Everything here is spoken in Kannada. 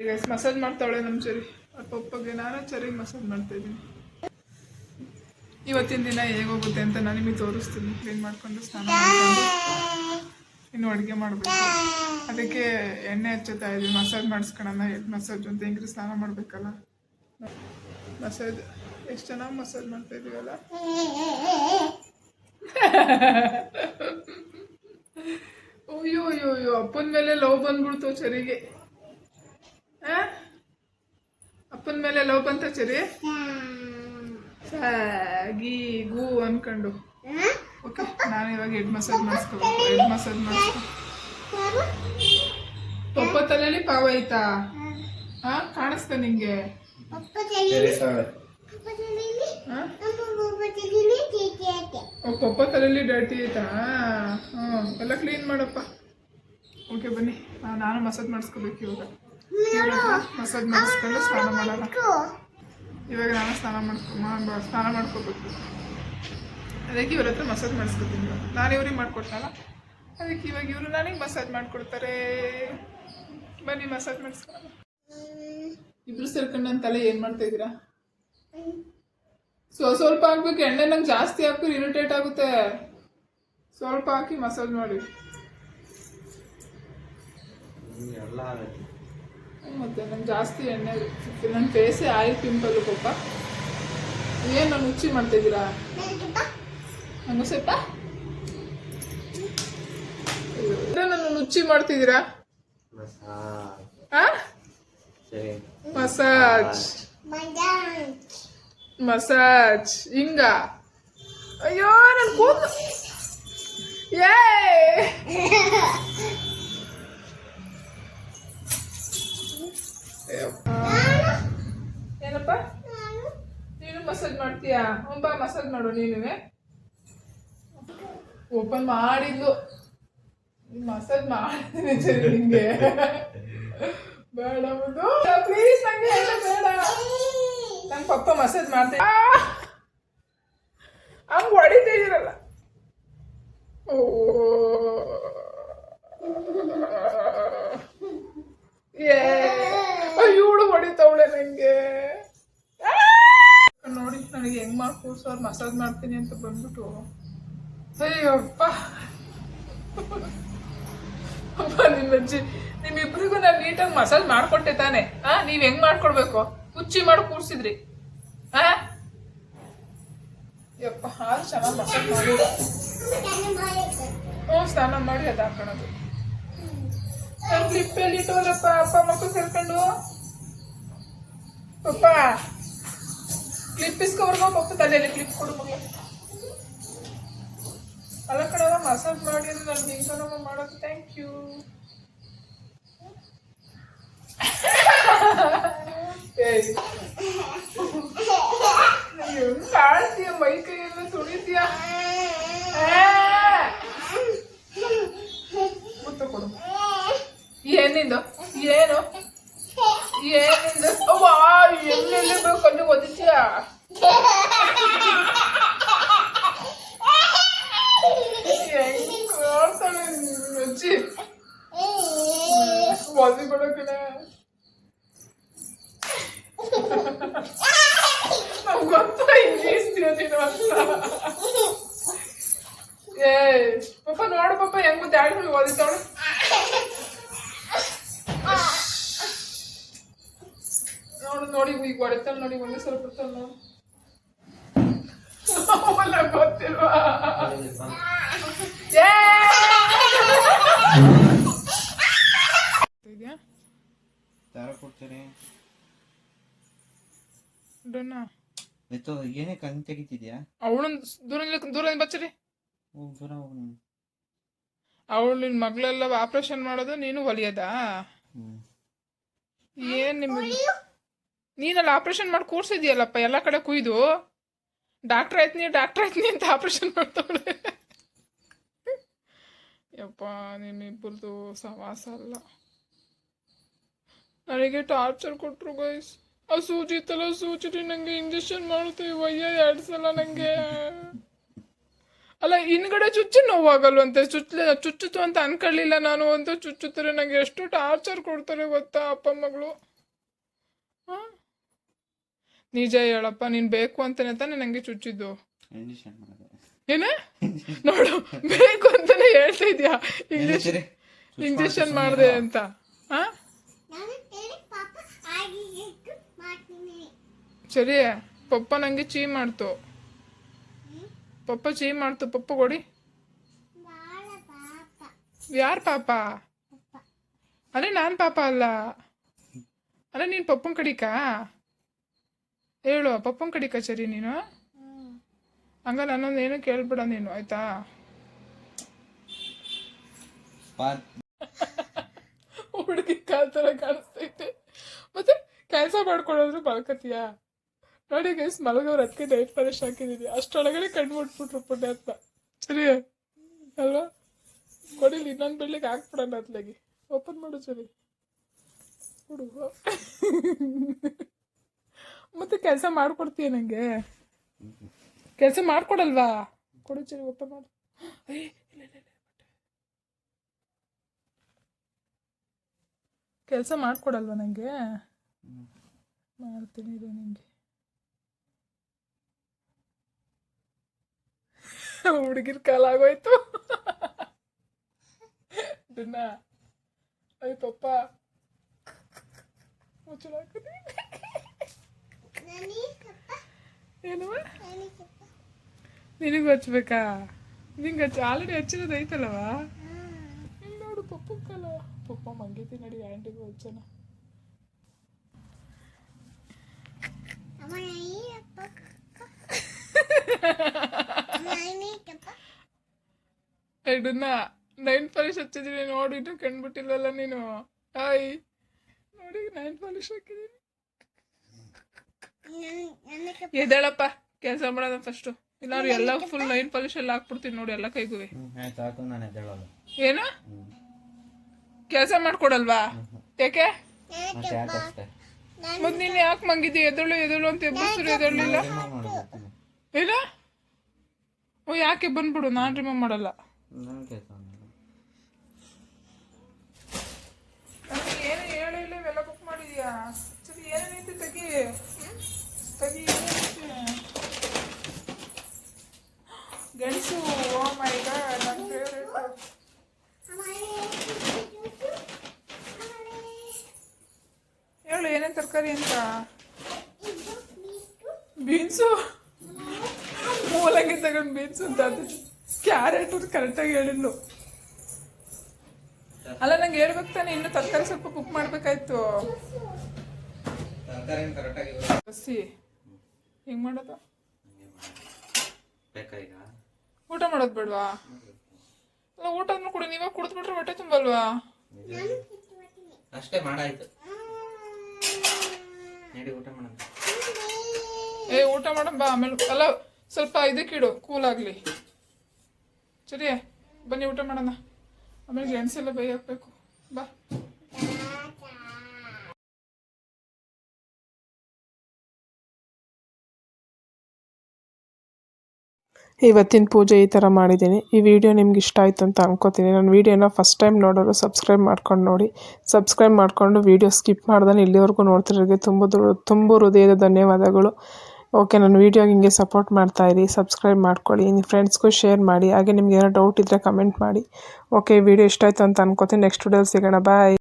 ಈಗ ಮಸಾಜ್ ಮಾಡ್ತಾವಳೆ ನಮ್ಮ ಚರಿ. ಪಪ್ಪಗೆ ನಾನು ಚರಿಗೆ ಮಸಾಜ್ ಮಾಡ್ತಾ ಇದ್ದೀನಿ. ಇವತ್ತಿನ ದಿನ ಹೇಗೋಗುತ್ತೆ ಅಂತ ನಾನು ನಿಮಗೆ ತೋರಿಸ್ತೀನಿ. ಕ್ಲೀನ್ ಮಾಡ್ಕೊಂಡು ಸ್ನಾನ ಮಾಡ್ಕೊಂಡು ಇನ್ನು ಅಡುಗೆ ಮಾಡಬೇಕು. ಅದಕ್ಕೆ ಎಣ್ಣೆ ಹಚ್ಚುತ್ತಾ ಇದ್ದೀವಿ. ಮಸಾಜ್ ಮಾಡಿಸ್ಕೊಳ್ಳೋಣ. ಹೆಡ್ ಮಸಾಜ್ ಅಂತ ಹೆಂಗ್ರಿ ಸ್ನಾನ ಮಾಡಬೇಕಲ್ಲ. ಮಸಾಜ್ ಎಷ್ಟು ಚೆನ್ನಾಗಿ ಮಸಾಜ್ ಮಾಡ್ತಾ ಇದೀವಲ್ಲ. ಅಯ್ಯೋ ಅಯ್ಯೋ ಅಯ್ಯೋ, ಅಪ್ಪನ ಮೇಲೆ ಲವ್ ಬಂದ್ಬಿಡ್ತು ಚರಿಗೆ. ಅಪ್ಪನ ಮೇಲೆ ಲವ್ ಬಂತ ಚರಿ. ಗೀ ಗೂ ಅನ್ಕೊಂಡು. ಓಕೆ, ನಾನು ಇವಾಗ ಹೆಡ್ ಮಸಾಜ್ ಮಾಡಿಸ್ಕೋಬೇಕು. ಹೆಡ್ ಮಸಾಜ್ ಮಾಡಿಸ್ಕೊ. ಪಪ್ಪ ತಲೆಯಲ್ಲಿ ಪಾವ ಐತಾ? ಕಾಣಿಸ್ತಾ ನಿಂಗೆ? ಪಪ್ಪ ತಲೆಯಲ್ಲಿ ಡರ್ಟಿ ಐತಾ? ಎಲ್ಲ ಕ್ಲೀನ್ ಮಾಡಪ್ಪ. ಓಕೆ ಬನ್ನಿ, ನಾನು ಮಸಾಜ್ ಮಾಡಿಸ್ಕೋಬೇಕು ಇವಾಗ. ಮಸಾಜ್ ಮಾಡಿಸ್ಕೊಂಡು ಸ್ನಾನ ಮಾಡೋಣ. ಇವಾಗ ನಾನು ಸ್ನಾನ ಮಾಡ್ಕೋಬೇಕು. ಅದಕ್ಕೆ ಇವ್ರ ಹತ್ರ ಮಸಾಜ್ ಮಾಡಿಸ್ಕೊತೀನಿ. ನಾನು ಇವ್ರಿಗೆ ಮಾಡಿಕೊಟ್ಟಲ್ಲ, ಅದಕ್ಕೆ ಇವಾಗ ಇವರು ನನಗೆ ಮಸಾಜ್ ಮಾಡಿಕೊಡ್ತಾರೆ. ಬನ್ನಿ ಮಸಾಜ್ ಮಾಡಿಸ್ಕೊಳ್ಳೋಣ. ಇಬ್ರು ಸೇರ್ಕೊಂಡು ನನ್ನ ತಲೆ ಏನು ಮಾಡ್ತಾ ಇದ್ದೀರಾ? ಸ್ವಲ್ಪ ಹಾಕ್ಬೇಕು ಎಣ್ಣೆ. ನಂಗೆ ಜಾಸ್ತಿ ಹಾಕಿದ್ರೆ ಇರಿಟೇಟ್ ಆಗುತ್ತೆ. ಸ್ವಲ್ಪ ಹಾಕಿ ಮಸಾಜ್ ಮಾಡಿ. ಮತ್ತೆ ನಂಗೆ ಜಾಸ್ತಿ ಎಣ್ಣೆ ನನ್ನ ಫೇಸೇ ಆಯಿಲ್ ಪಿಂಪಲ್ ಪಾಪ. ಏನು ನಾನು ಹುಚ್ಚಿ ಮಾಡ್ತಾ ಇದ್ದೀರಾ? ನಂಗೆ ಸ್ವಲ್ಪ ನನ್ನ ಹುಚ್ಚಿ ಮಾಡ್ತಿದ್ದೀರಾ? ಮಸಾಜ್ ಮಸಾಜ್ ಹಿಂಗ. ಅಯ್ಯೋ ನನ್ನ ಕೂದಲು. ಏನಪ್ಪ ನೀನು ಮಸಾಜ್ ಮಾಡ್ತೀಯಾ? ಬಾ ಮಸಾಜ್ ಮಾಡು. ನೀನುವೆ ಓಪನ್ ಮಾಡಿದ್ಲು. ಮಸಾಜ್ ಮಾಡಿದ್ದೀನಿ ಸರಿ ನಿಂಗೆ. ಬೇಡ ಪ್ಲೀಸ್, ನಂಗೆ ಬೇಡ. ನನ್ನ ಪಪ್ಪ ಮಸಾಜ್ ಮಾಡ್ತೀನಿ. ಹಂಗ ಹೊಡಿತಾ ಇದೀರಲ್ಲ. ಓ ಇವಳು ಹೊಡಿತಾವಳೆ ನಂಗೆ. ನೋಡಿ ನನಗೆ ಹೆಂಗ್ ಮಾಡ್ಕೊಡ್ಸೋ ಅವ್ರು ಮಸಾಜ್ ಮಾಡ್ತೀನಿ ಅಂತ ಬಂದ್ಬಿಟ್ಟು. ಅಯ್ಯಪ್ಪ ಅಪ್ಪ, ನಿಮ್ಮಿಬ್ರಿಗೂ ನಾನು ನೀಟಾಗಿ ಮಸಾಜ್ ಮಾಡ್ಕೊಟ್ಟೆ ತಾನೆ. ನೀವ್ ಹೆಂಗ್ ಮಾಡ್ಕೊಡ್ಬೇಕು? ಹುಚ್ಚಿ ಮಾಡಿ ಕೂರ್ಸಿದ್ರಿ. ಯಪ್ಪ, ಹಾಲು ಚೆನ್ನಾಗಿ ಮಸಾಜ್ ಮಾಡಿ. ಸ್ನಾನ ಮಾಡಿ ಅದು ಹಾಕೋಣದು. ನಾನು ಕ್ಲಿಪ್ಪಲ್ಲಿ ಇಟ್ಟೋದಪ್ಪ. ಅಪ್ಪ ಮಕ್ಕಳು ಸೇರ್ಕೊಂಡು ಪಪ್ಪ ಕ್ಲಿಪ್ ಇಸ್ಕೊಬರ್ಗೋ. ಪಪ್ಪ ತಲೆಯಲ್ಲಿ ಕ್ಲಿಪ್ ಕೊಡು ಮಗ. ಅಲ್ಲ ಕಡೆ ಮಸಾಜ್ ಮಾಡಿ ಅಂದ್ರೆ ನನ್ಗೆ ಹಿಂಗ ಮಾಡೋದು. Thank you. ಹೆಂಗ್ ಕಾಣ್ತೀಯ? ಮೈ ಕೈ ಎಲ್ಲ ಸುಳಿತೀಯ. ಮುತ್ತ ಕೊಡು. ಏನಿಂದು? ಏನು ಏನಿಂದು? ಎಲ್ಲೆಲ್ಲಿ ಬೇಕು ಅಲ್ಲಿ ಒದಿತೀಯ? ಹೆಂಗ್ ಕಾಡ್ತಾಳೆ ಅಜ್ಜಿ. ಒದಿ ಕೊಡೋಕಡೆ ನಮ್ಗೆ ಗೊತ್ತ ಹಿಂಗೀಸ್ತೀಯ ನೀನು ಅಂತ. ಪಪ್ಪ ನೋಡು ಪಪ್ಪ ಹೆಂಗ್ ಡ್ಯಾಡಿ ಓದಿತಾವಳು. ನೋಡು ನೋಡಿ ಈಗ ಹೊಡಿತಾಳೆ ನೋಡಿ. ಒಂದೇ ಸ್ವಲ್ಪ ಬಿಡ್ತಾಳೆ ನೋಡು. ಗೊತ್ತಿಲ್ವಾ? ಏನೇ ಕಣ್ ತೆಗಿತಿದ್ಯಾ? ಅವಳು ದೂರ ಬಚ್ಚರಿ. ಅವಳು ನಿನ್ ಮಗಳೆಲ್ಲ ಆಪರೇಷನ್ ಮಾಡೋದು, ನೀನು ಹೊಲಿಯೋದಾ? ಏನ್ ನಿಮಗೆ ನೀನೆಲ್ಲ ಆಪರೇಷನ್ ಮಾಡಿ ಕೂರ್ಸಿದ್ಯಲ್ಲಪ್ಪ ಎಲ್ಲ ಕಡೆ ಕುಯ್ದು. ಡಾಕ್ಟ್ರ್ ಆಯ್ತೀನಿ ಅಂತ ಆಪರೇಷನ್ ಮಾಡ್ತಾವಳೆ. ಯಪ್ಪ, ನಿಮ್ಮಿಬ್ಬರದು ಸವಾಸ ಅಲ್ಲ. ನನಗೆ ಟಾರ್ಚರ್ ಕೊಟ್ರು ಗೈಸ್. ಆ ಸೂಜಿ ಇತ್ತಲ್ಲ, ಸೂಜಿ ನಂಗೆ ಇಂಜೆಕ್ಷನ್ ಮಾಡುತ್ತೆ. ವಯ್ಯ 2 ಸಲ ನಂಗೆ. ಅಲ್ಲ ಹಿಂದ್ಗಡೆ ಚುಚ್ಚಿ ನೋವಾಗಲ್ವಂತೆ ಚುಚ್ಚುತ್ತು ಅಂತ ಅನ್ಕೊಳ್ಳಿಲ್ಲ ನಾನು ಅಂತ ಚುಚ್ಚುತ್ತಾರೆ. ನಂಗೆ ಎಷ್ಟು ಟಾರ್ಚರ್ ಕೊಡ್ತಾರೆ ಗೊತ್ತಾ ಅಪ್ಪ ಮಗಳು. ಹಾಂ ನಿಜ ಹೇಳಪ್ಪ, ನೀನು ಬೇಕು ಅಂತಾನೆ ತಾನೆ ನನಗೆ ಚುಚ್ಚಿದ್ದು. ಇಂಜೆಕ್ಷನ್ ಮಾಡಿದೆ. ಏನ ನೋಡು, ಬೇಕು ಅಂತಾನೆ ಹೇಳ್ತಾ ಇದೀಯಾ ಇಂಜೆಕ್ಷನ್ ಮಾಡಿದೆ ಅಂತ. ಹಾಂ ಸರಿ, ಪಪ್ಪ ನನಗೆ ಚೀ ಮಾಡ್ತು. ಪಪ್ಪ ಚೀ ಮಾಡ್ತು. ಪಪ್ಪ ಕೊಡಿ. ಯಾರು ಪಾಪ? ಅಲ್ಲೇ ನಾನು ಪಾಪ ಅಲ್ಲ. ಅಲ್ಲ ನೀನು ಪಪ್ಪನ ಕಡಿಕಾ ಹೇಳು, ಪಪ್ಪನ ಕಡಿಕ ಸರಿ ನೀನು. ಹಂಗ ನನ್ನೊಂದು ಏನು ಕೇಳ್ಬಿಡ ನೀನು, ಆಯ್ತಾ? ಹುಡುಗಿ ಕಾಲ್ ಥರ ಕಾಣಿಸ್ತೈತೆ. ಮತ್ತೆ ಕೆಲಸ ಮಾಡ್ಕೊಳ್ಳೋದ್ರು ಮಲ್ಕತೀಯ ನೋಡಿ ಗೈಸ್. ಮಲಗೋರು ಅದಕ್ಕೆ ನೈಟ್ ಪಾಲಿಶ್ ಹಾಕಿದ್ದೀನಿ. ಅಷ್ಟೊಳಗಡೆ ಕಣ್ಣು ಮುಟ್ಬಿಟ್ರು ಪುಣ್ಯಾತ್ಮ. ಸರಿ ಅಲ್ವಾ? ಕೊಡಿಲಿ ಇನ್ನೊಂದು ಬೆಳ್ಳಿಗೆ ಹಾಕ್ಬಿಡೋಣ ಅತ್ಲಾಗಿ. ಓಪನ್ ಮಾಡು ಸರಿ. ಹುಡುಗ ಮತ್ತೆ ಕೆಲಸ ಮಾಡ್ಕೊಡ್ತೀಯ ನನಗೆ? ಕೆಲಸ ಮಾಡ್ಕೊಡಲ್ವಾ? ಕೊಡು ಸರಿ, ಓಪನ್ ಮಾಡು. ಕೆಲಸ ಮಾಡ್ಕೊಡಲ್ವಾ ನನಗೆ? ಮಾಡ್ತೀನಿ ಇದು ನಿಂಗೆ. ಹುಡುಗಿರ ಕಾಲ ಆಗೋಯ್ತು. ದಿನ ಅಯ್ಯ ಪಪ್ಪ ಮುಚ್ಚಳ ಏನು ನಿನಗೂ ಹಚ್ಬೇಕಾ? ನಿಂಗೆ ಆಲ್ರೆಡಿ ಹಚ್ಚಿರೋದು ಐತಲ್ಲವಾ? ನೋಡು ಪಪ್ಪ ಕಾಲ. ಪಪ್ಪ ಮಂಗೈತಿ ನಡಿ, ಆಂಟಿಗೂ ಹಚ್ಚೋಣ. ಎರಡನ್ನ ನೈನ್ ಪಾಲಿಶ್ ಹಚ್ಚಿದೀನಿ ನೋಡಿ, ಇನ್ನು ಕಂಡ್ಬಿಟ್ಟಿಲ್ಲಲ್ಲ ನೀನು. ಆಯ್ ನೋಡಿ, ನೈನ್ ಪಾಲಿಶ್ ಹಾಕಿದೀನಿ. ಎದ್ದೇಳಪ್ಪ, ಕೆಲಸ ಮಾಡೋದ ಫಸ್ಟು. ಇಲ್ಲಾರು ಎಲ್ಲ ಫುಲ್ ನೈನ್ ಪಾಲಿಶ್ ಎಲ್ಲ ಹಾಕ್ಬಿಡ್ತೀನಿ ನೋಡಿ ಎಲ್ಲ ಕೈಗೂ. ಏನು ಕೆಲಸ ಮಾಡ್ಕೊಡಲ್ವಾ? ಯಾಕೆ? ಮತ್ತೆ ನೀನು ಯಾಕೆ ಮಂಗಿದ್ದಿ? ಎದಳು ಎದಳು ಅಂತ ಎಬ್ಬಸರು ಎದಳಿಲ್ಲ. ಇಲ್ಲ ಓ, ಯಾಕೆ ಬಂದ್ಬಿಡು, ನಾನು ರಿಮೂವ್ ಮಾಡಲ್ಲ. ಏನು ಹೇಳಿ ಇಲ್ಲ, ಇವೆಲ್ಲ ಬುಕ್ ಮಾಡಿದ್ಯಾ? ಸರಿ, ಏನೇನೈತಿ ತೆಗಿ ತೆಗಿ. ಗೆಣಸು, ಓ ಮೈ ಗಾಡ್, ನನ್ನ ಫೇವ್ರೇಟ್. ಹೇಳು ಏನೇನು ತರಕಾರಿ ಅಂತ. ಬೀನ್ಸು, ಮೂಲಂಗಿ ತಗೊಂಡು ಬೀನ್ಸು ಅಂತ. ಅದು ಕ್ಯಾರೆಟ್ ಕರೆಕ್ಟಾಗಿ ಹೇಳಿದ್ಲು. ಅಲ್ಲ ನಂಗೆ ಹೇಳ್ಬೇಕು ತಾನೆ, ಇನ್ನು ತರಕಾರಿ ಸ್ವಲ್ಪ ಕುಕ್ ಮಾಡ್ಬೇಕಾಯ್ತು. ಬಸ್ಸಿ ಹಿಂಗೆ ಮಾಡೋದು? ಊಟ ಮಾಡೋದು ಬೇಡವಾ? ಅಲ್ಲ ಊಟ ಆದ್ಮೇಲೆ ಕೂಡ ನೀವಾಗ ಕುಡಿದ್ಬಿಟ್ರೆ ಹೊಟ್ಟೆ ತುಂಬಲ್ವಾ? ಅಷ್ಟೇ ಮಾಡಾಯ್ತು. ಊಟ ಮಾಡೋಣ ಬಾ. ಆಮೇಲೆ ಅಲ್ಲ ಸ್ವಲ್ಪ ಇದಕ್ಕಿಡು, ಕೂಲ್ ಆಗಲಿ. ಸರಿ ಬನ್ನಿ ಊಟ ಮಾಡೋಣ. ಆಮೇಲೆ ಗೆಣಸೆಲ್ಲ ಬೈ ಹಾಕ್ಬೇಕು. ಬಾ. ಇವತ್ತಿನ ಪೂಜೆ ಈ ಥರ ಮಾಡಿದ್ದೀನಿ. ಈ ವಿಡಿಯೋ ನಿಮ್ಗೆ ಇಷ್ಟ ಆಯಿತು ಅಂತ ಅನ್ಕೋತೀನಿ. ನನ್ನ ವೀಡಿಯೋನ ಫಸ್ಟ್ ಟೈಮ್ ನೋಡೋರು ಸಬ್ಸ್ಕ್ರೈಬ್ ಮಾಡ್ಕೊಂಡು ನೋಡಿ. ಸಬ್ಸ್ಕ್ರೈಬ್ ಮಾಡಿಕೊಂಡು ವಿಡಿಯೋ ಸ್ಕಿಪ್ ಮಾಡ್ದಾನೆ ಇಲ್ಲಿವರೆಗೂ ನೋಡ್ತಿರೋರಿಗೆ ತುಂಬ ಹೃದಯದ ಧನ್ಯವಾದಗಳು. ಓಕೆ, ನನ್ನ ವೀಡಿಯೋಗೆ ಹಿಂಗೆ ಸಪೋರ್ಟ್ ಮಾಡ್ತಾಯಿರಿ. ಸಬ್ಸ್ಕ್ರೈಬ್ ಮಾಡ್ಕೊಳ್ಳಿ, ನಿಮ್ಮ ಫ್ರೆಂಡ್ಸ್ಗೂ ಶೇರ್ ಮಾಡಿ. ಹಾಗೆ ನಿಮ್ಗೆ ಏನೋ ಡೌಟ್ ಇದ್ದರೆ ಕಮೆಂಟ್ ಮಾಡಿ. ಓಕೆ, ವಿಡಿಯೋ ಇಷ್ಟ ಆಯಿತು ಅಂತ ಅನ್ಕೋತೀನಿ. ನೆಕ್ಸ್ಟ್ ವಿಡಿಯೋಲಿ ಸಿಗೋಣ. ಬಾಯ್.